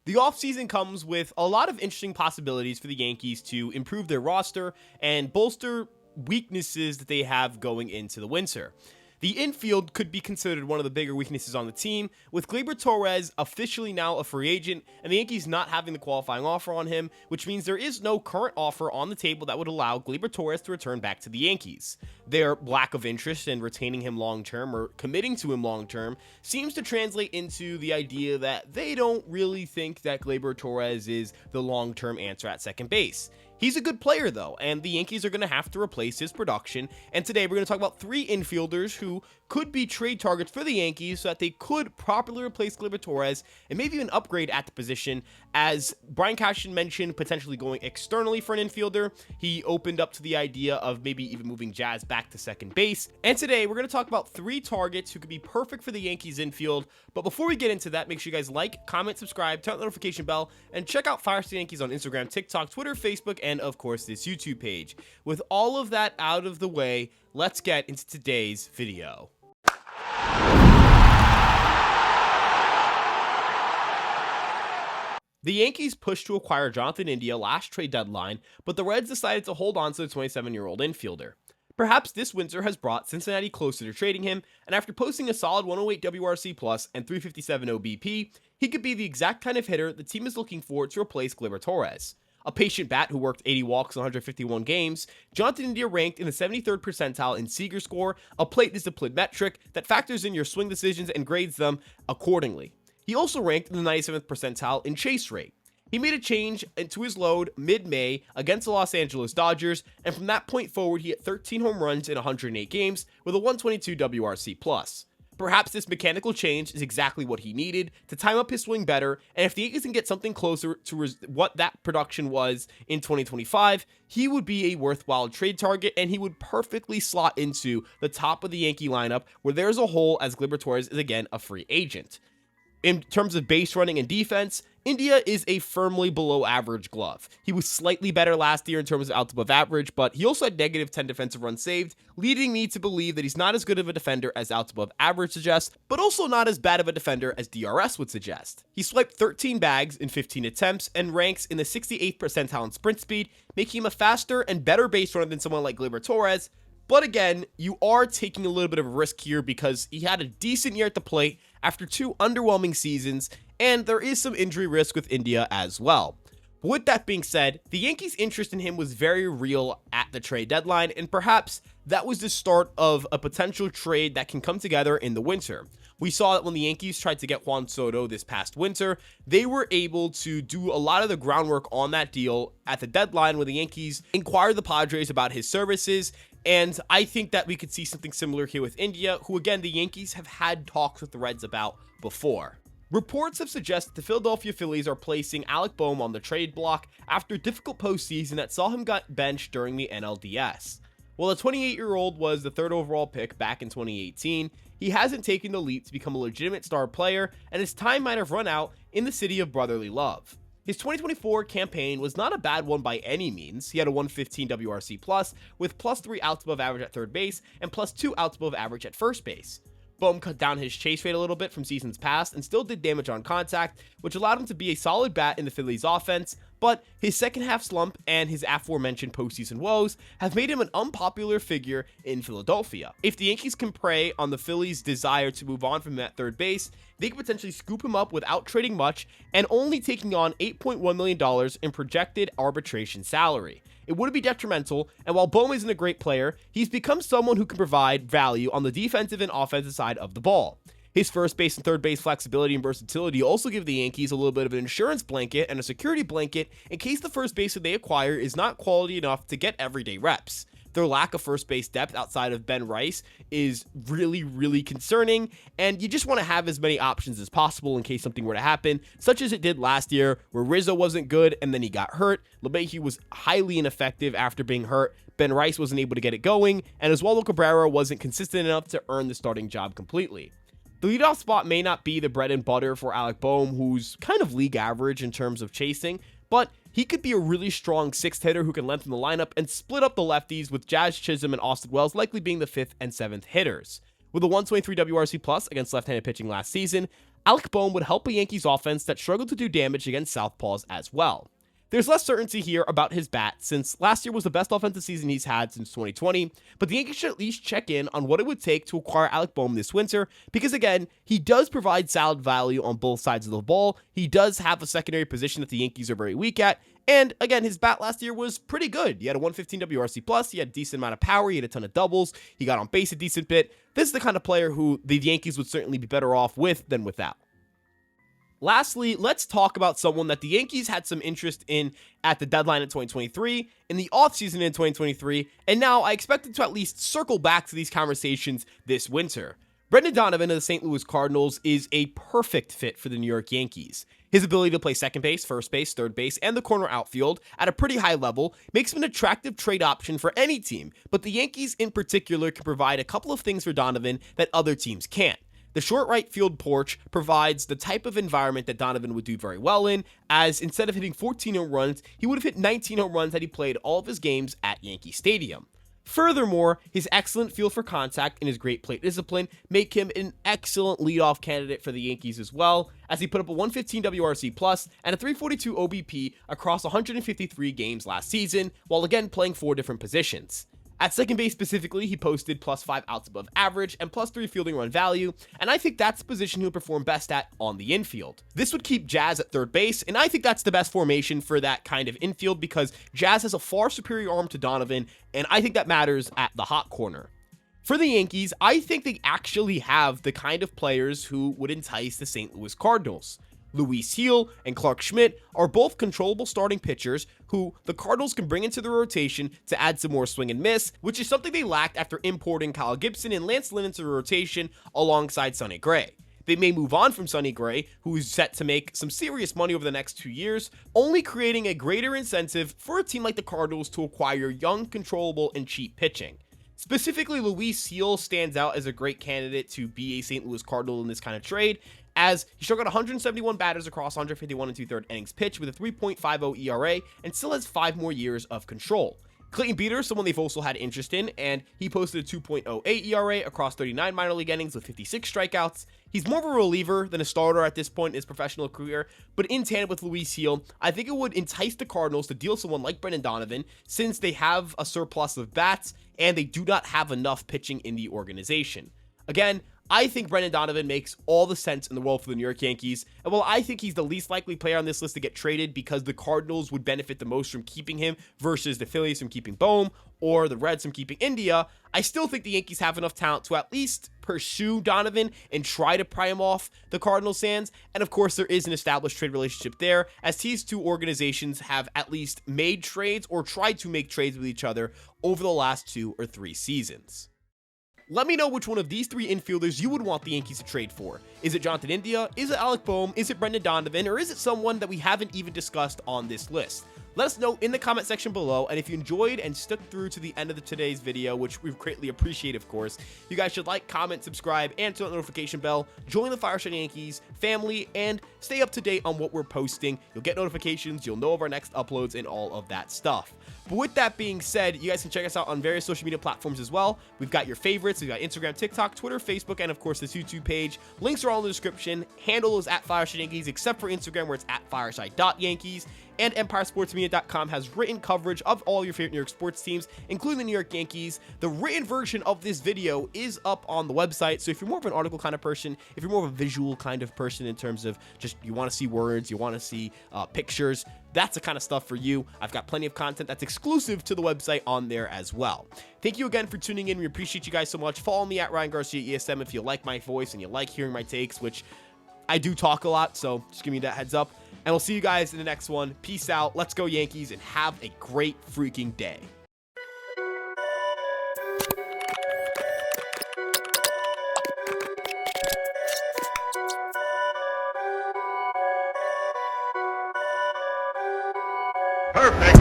The offseason comes with a lot of interesting possibilities for the Yankees to improve their roster and bolster weaknesses that they have going into the winter. The infield could be considered one of the bigger weaknesses on the team, with Gleyber Torres officially now a free agent, and the Yankees not having the qualifying offer on him, which means there is no current offer on the table that would allow Gleyber Torres to return back to the Yankees. Their lack of interest in retaining him long-term or committing to him long-term seems to translate into the idea that they don't really think that Gleyber Torres is the long-term answer at second base. He's a good player, though, and the Yankees are going to have to replace his production, and today we're going to talk about three infielders who could be trade targets for the Yankees so that they could properly replace Gleyber Torres and maybe even upgrade at the position. As Brian Cashman mentioned, potentially going externally for an infielder, he opened up to the idea of maybe even moving Jazz back to second base, and today we're going to talk about three targets who could be perfect for the Yankees infield. But before we get into that, make sure you guys like, comment, subscribe, turn on the notification bell, and check out Fireside Yankees on Instagram, TikTok, Twitter, Facebook, and of course this YouTube page. With all of that out of the way, let's get into today's video. The Yankees pushed to acquire Jonathan India last trade deadline, but the Reds decided to hold on to the 27-year-old infielder. Perhaps this winter has brought Cincinnati closer to trading him, and after posting a solid 108 WRC plus and 357 OBP, he could be the exact kind of hitter the team is looking for to replace Gleyber Torres. A patient bat who worked 80 walks in 151 games, Jonathan India ranked in the 73rd percentile in Seager score, a plate discipline metric that factors in your swing decisions and grades them accordingly. He also ranked in the 97th percentile in chase rate. He made a change into his load mid-May against the Los Angeles Dodgers, and from that point forward, he hit 13 home runs in 108 games with a 122 WRC+. Perhaps this mechanical change is exactly what he needed to time up his swing better, and if the Yankees can get something closer to what that production was in 2025, he would be a worthwhile trade target, and he would perfectly slot into the top of the Yankee lineup where there's a hole as Gleyber Torres is again a free agent. In terms of base running and defense, India is a firmly below average glove. He was slightly better last year in terms of outs above average, but he also had negative 10 defensive runs saved, leading me to believe that he's not as good of a defender as outs above average suggests, but also not as bad of a defender as DRS would suggest. He swiped 13 bags in 15 attempts and ranks in the 68th percentile in sprint speed, making him a faster and better base runner than someone like Gleyber Torres. But again, you are taking a little bit of a risk here because he had a decent year at the plate after two underwhelming seasons, and there is some injury risk with India as well. But with that being said, the Yankees' interest in him was very real at the trade deadline, and perhaps that was the start of a potential trade that can come together in the winter. We saw that when the Yankees tried to get Juan Soto this past winter, they were able to do a lot of the groundwork on that deal at the deadline when the Yankees inquired the Padres about his services. And I think that we could see something similar here with India, who again, the Yankees have had talks with the Reds about before. Reports have suggested the Philadelphia Phillies are placing Alec Bohm on the trade block after a difficult postseason that saw him get benched during the NLDS. While the 28-year-old was the third overall pick back in 2018, he hasn't taken the leap to become a legitimate star player, and his time might have run out in the city of brotherly love. His 2024 campaign was not a bad one by any means. He had a 115 WRC plus with +3 outs above average at third base and +2 outs above average at first base. Bohm cut down his chase rate a little bit from seasons past and still did damage on contact, which allowed him to be a solid bat in the Phillies offense, but his second half slump and his aforementioned postseason woes have made him an unpopular figure in Philadelphia. If the Yankees can prey on the Phillies' desire to move on from him at third base, they could potentially scoop him up without trading much and only taking on $8.1 million in projected arbitration salary. It wouldn't be detrimental, and while Bohm isn't a great player, he's become someone who can provide value on the defensive and offensive side of the ball. His first base and third base flexibility and versatility also give the Yankees a little bit of an insurance blanket and a security blanket in case the first baseman they acquire is not quality enough to get everyday reps. Their lack of first base depth outside of Ben Rice is really concerning, and you just want to have as many options as possible in case something were to happen, such as it did last year where Rizzo wasn't good and then he got hurt, LeMahieu was highly ineffective after being hurt, Ben Rice wasn't able to get it going, and Oswaldo Cabrera wasn't consistent enough to earn the starting job completely. The leadoff spot may not be the bread and butter for Alec Bohm, who's kind of league average in terms of chasing, but he could be a really strong sixth hitter who can lengthen the lineup and split up the lefties, with Jazz Chisholm and Austin Wells likely being the fifth and seventh hitters. With a 123 WRC plus against left-handed pitching last season, Alec Bohm would help a Yankees offense that struggled to do damage against southpaws as well. There's less certainty here about his bat since last year was the best offensive season he's had since 2020, but the Yankees should at least check in on what it would take to acquire Alec Bohm this winter because, again, he does provide solid value on both sides of the ball. He does have a secondary position that the Yankees are very weak at, and again, his bat last year was pretty good. He had a 115 WRC+, he had a decent amount of power, he had a ton of doubles, he got on base a decent bit. This is the kind of player who the Yankees would certainly be better off with than without. Lastly, let's talk about someone that the Yankees had some interest in at the deadline in 2023, in the offseason in 2023, and now I expect it to at least circle back to these conversations this winter. Brendan Donovan of the St. Louis Cardinals is a perfect fit for the New York Yankees. His ability to play second base, first base, third base, and the corner outfield at a pretty high level makes him an attractive trade option for any team, but the Yankees in particular can provide a couple of things for Donovan that other teams can't. The short right field porch provides the type of environment that Donovan would do very well in, as instead of hitting 14 home runs, he would have hit 19 home runs had he played all of his games at Yankee Stadium. Furthermore, his excellent feel for contact and his great plate discipline make him an excellent leadoff candidate for the Yankees as well, as he put up a 115 WRC+ and a 342 OBP across 153 games last season, while again playing 4 different positions. At second base specifically, he posted +5 outs above average and +3 fielding run value, and I think that's the position he'll perform best at on the infield. This would keep Jazz at third base, and I think that's the best formation for that kind of infield because Jazz has a far superior arm to Donovan, and I think that matters at the hot corner. For the Yankees, I think they actually have the kind of players who would entice the St. Louis Cardinals. Luis Gil and Clark Schmidt are both controllable starting pitchers who the Cardinals can bring into the rotation to add some more swing and miss, which is something they lacked after importing Kyle Gibson and Lance Lynn into the rotation alongside Sonny Gray. They may move on from Sonny Gray, who is set to make some serious money over the next 2 years, only creating a greater incentive for a team like the Cardinals to acquire young, controllable, and cheap pitching. Specifically, Luis Gil stands out as a great candidate to be a St. Louis Cardinal in this kind of trade, as he struck out 171 batters across 151 and 2/3 innings pitched with a 3.50 ERA and still has 5 more years of control. Clayton Beeter is someone they've also had interest in, and he posted a 2.08 ERA across 39 minor league innings with 56 strikeouts. He's more of a reliever than a starter at this point in his professional career, but in tandem with Luis Gil, I think it would entice the Cardinals to deal someone like Brendan Donovan since they have a surplus of bats and they do not have enough pitching in the organization. Again, I think Brendan Donovan makes all the sense in the world for the New York Yankees, and while I think he's the least likely player on this list to get traded because the Cardinals would benefit the most from keeping him versus the Phillies from keeping Bohm or the Reds from keeping India, I still think the Yankees have enough talent to at least pursue Donovan and try to pry him off the Cardinals' hands, and of course there is an established trade relationship there, as these two organizations have at least made trades or tried to make trades with each other over the last 2 or 3 seasons. Let me know which one of these 3 infielders you would want the Yankees to trade for. Is it Jonathan India? Is it Alec Bohm? Is it Brendan Donovan? Or is it someone that we haven't even discussed on this list? Let us know in the comment section below, and if you enjoyed and stuck through to the end of today's video, which we greatly appreciate, of course, you guys should like, comment, subscribe, and turn on the notification bell, join the Fireside Yankees family, and stay up to date on what we're posting. You'll get notifications, you'll know of our next uploads, and all of that stuff. But with that being said, you guys can check us out on various social media platforms as well. We've got your favorites. We've got Instagram, TikTok, Twitter, Facebook, and of course this YouTube page. Links are all in the description. Handle is at Fireside Yankees, except for Instagram where it's at fireside.yankees. And EmpireSportsMedia.com has written coverage of all your favorite New York sports teams, including the New York Yankees. The written version of this video is up on the website, so if you're more of an article kind of person, if you're more of a visual kind of person in terms of just you want to see words, you want to see pictures, that's the kind of stuff for you. I've got plenty of content that's exclusive to the website on there as well. Thank you again for tuning in. We appreciate you guys so much. Follow me at Ryan Garcia ESM if you like my voice and you like hearing my takes, which I do talk a lot, so just give me that heads up. And we'll see you guys in the next one. Peace out. Let's go Yankees and have a great freaking day. Perfect.